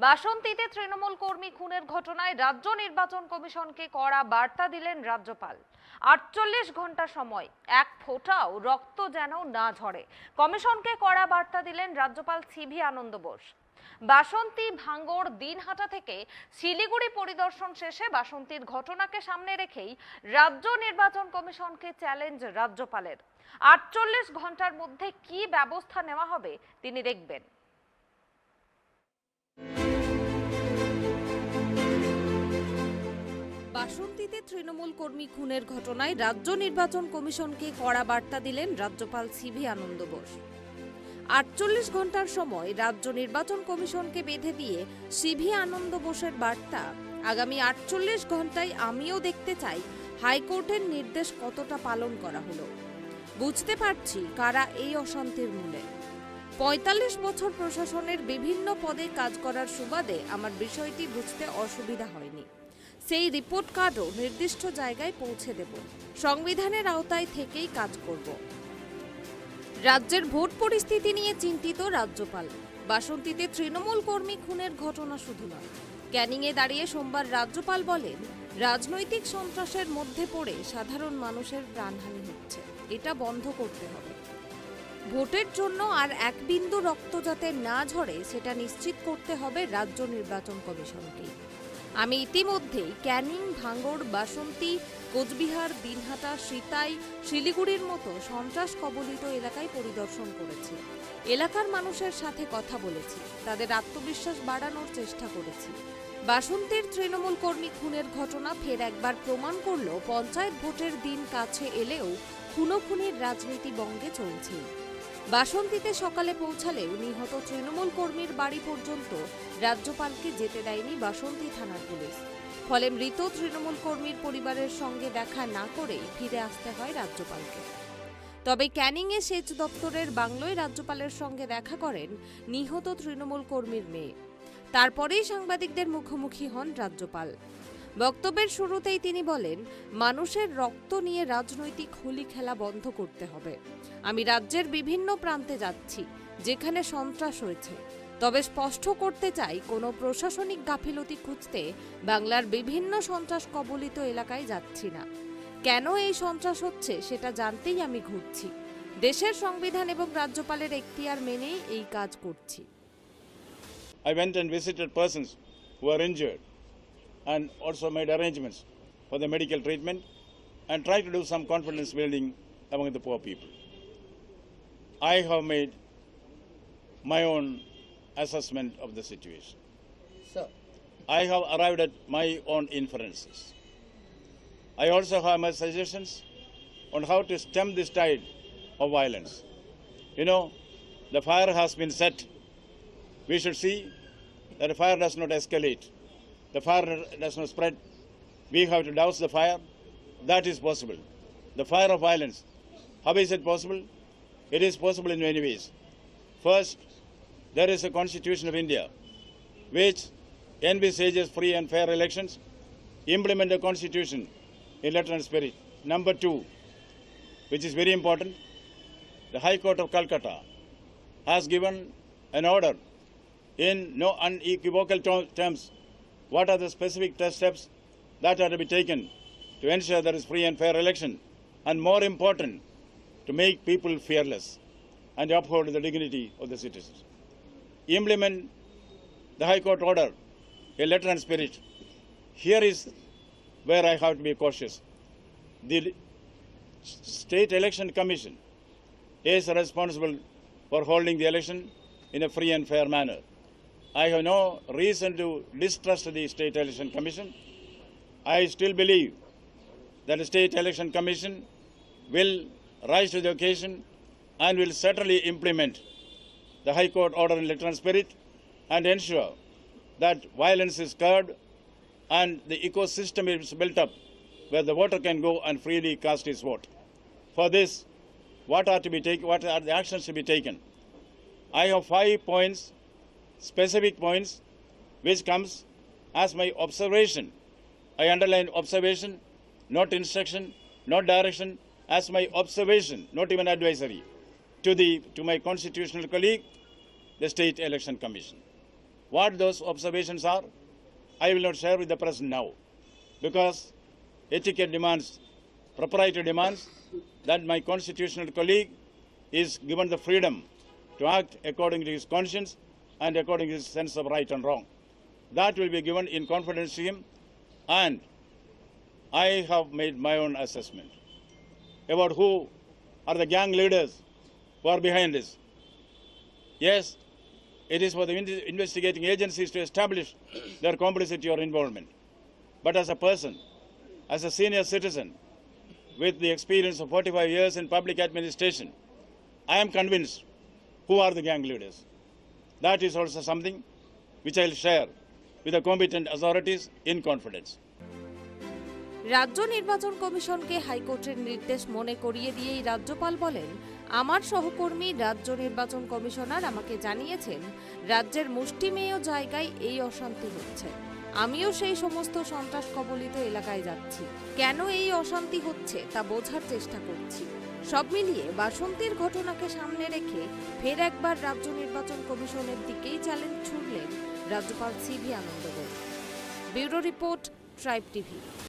বাসন্তীতে তৃণমূল কর্মী খুনের ঘটনায় রাজ্য নির্বাচন কমিশনকে কড়া বার্তা দিলেন রাজ্যপাল। ৪৮ ঘন্টা সময়, এক ফোঁটাও রক্ত যেন না ঝরে। কমিশনকে কড়া বার্তা দিলেন রাজ্যপাল সিভি আনন্দ বোস। বাসন্তী, ভাঙ্গড়, দিনহাটা থেকে শিলিগুড়ি পরিদর্শন শেষে বাসন্তীর ঘটনাকে সামনে রেখেই রাজ্য নির্বাচন কমিশনকে চ্যালেঞ্জ রাজ্যপালের। ৪৮ ঘন্টার মধ্যে কি ব্যবস্থা নেওয়া হবে তিনি দেখবেন। বাসন্তীতে তৃণমূল কর্মী খুনের ঘটনায় রাজ্য নির্বাচন কমিশনকে কড়া বার্তা দিলেন রাজ্যপাল সিভি আনন্দ বোস। ৪৮ ঘন্টার সময় রাজ্য নির্বাচন কমিশনকে বেঁধে দিয়ে সিভি আনন্দ বোসের বার্তা, আগামী ৪৮ ঘন্টায় আমিও দেখতে চাই হাইকোর্টের নির্দেশ কতটা পালন করা হলো। বুঝতে পারছি কারা এই অশান্তির মূলে। ৪৫ বছর প্রশাসনের বিভিন্ন পদে কাজ করার সুবাদে আমার বিষয়টি বুঝতে অসুবিধা হয়নি। সেই রিপোর্ট কার্ডও নির্দিষ্ট জায়গায় পৌঁছে দেব। সংবিধানের আওতায় থেকেই কাজ করব। রাজ্যের ভোট পরিস্থিতি নিয়ে চিন্তিত রাজ্যপাল। বাসন্তীতে তৃণমূল কর্মী খুনের ঘটনা শুধু নয়, ক্যানিংয়ে দাঁড়িয়ে সোমবার রাজ্যপাল বলেন, রাজনৈতিক সন্ত্রাসের মধ্যে পড়ে সাধারণ মানুষের প্রাণহানি হচ্ছে, এটা বন্ধ করতে হবে। ভোটের জন্য আর এক বিন্দু রক্ত যাতে না ঝরে সেটা নিশ্চিত করতে হবে রাজ্য নির্বাচন কমিশনকেই। আমি ইতিমধ্যেই ক্যানিং, ভাঙ্গড়, বাসন্তী, কোচবিহার, দিনহাটা, সিতাই, শিলিগুড়ির মতো সন্ত্রাস কবলিত এলাকায় পরিদর্শন করেছি। এলাকার মানুষের সাথে কথা বলেছি, তাদের আত্মবিশ্বাস বাড়ানোর চেষ্টা করেছি। বাসন্তীর তৃণমূল কর্মী খুনের ঘটনা ফের একবার প্রমাণ করল, পঞ্চায়েত ভোটের দিন কাছে এলেও খুনোখুনির রাজনীতি বঙ্গে চলছে। বাসন্তীতে সকালে পৌঁছালেও নিহত তৃণমূল কর্মীর বাড়ি পর্যন্ত রাজ্যপালকে যেতে দেয়নি বাসন্তী থানার পুলিশ। ফলে মৃত তৃণমূল কর্মীর পরিবারের সঙ্গে দেখা না করেই ফিরে আসতে হয় রাজ্যপালকে। তবে ক্যানিংয়ে সেচ দপ্তরের বাংলোয় রাজ্যপালের সঙ্গে দেখা করেন নিহত তৃণমূল কর্মীর মেয়ে। তারপরেই সাংবাদিকদের মুখোমুখি হন রাজ্যপাল। বক্তব্যের শুরুতেই তিনি বলেন, মানুষের রক্ত নিয়ে রাজনৈতিক হোলি খেলা বন্ধ করতে হবে। আমি রাজ্যের বিভিন্ন প্রান্তে যাচ্ছি যেখানে সন্ত্রাস হয়েছে, তবে স্পষ্ট করতে চাই কোনো প্রশাসনিক গাফিলতি খুঁজতে বাংলার বিভিন্ন সন্ত্রাস কবলিত এলাকায় যাচ্ছি না। কেন এই সন্ত্রাস হচ্ছে সেটা জানতেই আমি ঘুরছি। দেশের সংবিধান এবং রাজ্যপালের এখতিয়ার মেনেই এই কাজ করছি। I went and visited persons who are injured and also made arrangements for the medical treatment and tried to do some confidence building among the poor people. I have made my own assessment of the situation. Sir. I have arrived at my own inferences. I also have my suggestions on how to stem this tide of violence. You know, the fire has been set. We should see that the fire does not escalate. The fire does not spread. We have to douse the fire. That is possible. The fire of violence. How is it possible? It is possible in many ways. First, there is a Constitution of India which envisages free and fair elections. Implement the Constitution in letter and spirit. Number two, which is very important, the High Court of Calcutta has given an order in no unequivocal terms what are the specific steps that are to be taken to ensure there is free and fair election, and more important, to make people fearless and uphold the dignity of the citizens. Implement the High Court order in letter and spirit. Here is where I have to be cautious. The State Election Commission is responsible for holding the election in a free and fair manner. I have no reason to distrust the State Election Commission. I still believe that the State Election Commission will rise to the occasion and will certainly implement the High Court order in letter and spirit and ensure that violence is curbed and the ecosystem is built up where the voter can go and freely cast his vote. For this, what are the actions to be taken? I have 5 points, specific points, which comes as my observation. I underline observation, not instruction, not direction, as my observation, not even advisory, to my constitutional colleague, the State Election Commission. What those observations are, I will not share with the press now, because etiquette demands, propriety demands that my constitutional colleague is given the freedom to act according to his conscience and according to his sense of right and wrong. That will be given in confidence to him, and I have made my own assessment about who are the gang leaders who are behind this. Yes, it is for the investigating agencies to establish their complicity or involvement. But as a person, as a senior citizen, with the experience of 45 years in public administration, I am convinced who are the gang leaders. That is also something which I will share with the competent authorities in confidence. রাজ্য নির্বাচন কমিশনকে হাইকোর্টের নির্দেশ মনে করিয়ে দিয়েই রাজ্যপাল বলেন, আমার সহকর্মী রাজ্য নির্বাচন কমিশনার আমাকে জানিয়েছেন রাজ্যের মুষ্টিমেয় জায়গায় এই অশান্তি হচ্ছে। আমিও সেই সমস্ত সন্ত্রাস কবলিত এলাকায় যাচ্ছি। কেন এই অশান্তি হচ্ছে তা বোঝার চেষ্টা করছি। সব মিলিয়ে বাসন্তীর ঘটনাকে সামনে রেখে ফের একবার রাজ্য নির্বাচন কমিশনের দিকেই চ্যালেঞ্জ ছুড়লেন রাজ্যপাল CV Ananda Bose. Bureau report, Tribe TV.